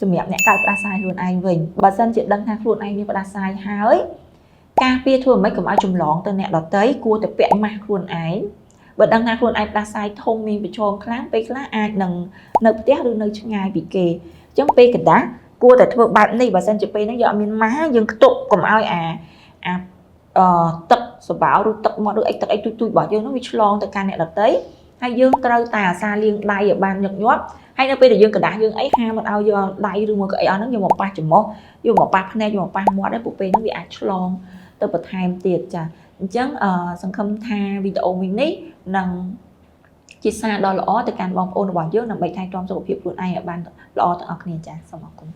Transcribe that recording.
សម្រាប់អ្នកកើតផ្ដាសាយខ្លួនឯងវិញបើសិនជាដឹងថាខ្លួនឯងមានផ្ដាសាយហើយការពារធ្វើមិនកុំឲ្យចម្លងទៅអ្នកដទៃគួរតែពាក់ម៉ាស់ខ្លួនឯងបើដឹងថាខ្លួនឯងផ្ដាសាយធំមានប្រឈមខ្លាំងពេលខ្លះអាចនឹងនៅផ្ទះឬនៅឆ្ងាយពីគេអញ្ចឹងពេលកណ្ដាស់គួរតែធ្វើបែបនេះបើសិនជាពេលហ្នឹងយើងអត់មានម៉ាស់យើងខ្ទប់កុំឲ្យទឹកសបោឬទឹកមាត់ឬទឹកអីទូចរបស់យើងហ្នឹងវាឆ្លងទៅកាន់អ្នកដទៃហើយយើងត្រូវតែអាសាលាងដៃឲ្យបានញឹកញាប់ហើយនៅពេលដែលយើងកណ្ដាស់យើងអីហាមមិនឲ្យយកដៃឬមកកៅអីអស់ហ្នឹងយកមកប៉ះច្រមុះយកមកប៉ះភ្នែកយកមកប៉ះមាត់ហើយពួកពេលហ្នឹងវាអាចឆ្លងទៅបន្ថែមទៀតចាអញ្ចឹងសង្ឃឹមថាវីដេអូនេះនឹងជាសារដ៏ល្អទៅកាន់បងប្អូនរបស់យើងដើម្បីថែទាំសុខភាពខ្លួនឯងឲ្យបានល្អទាំងអស់គ្នាចាសូមអរគុណ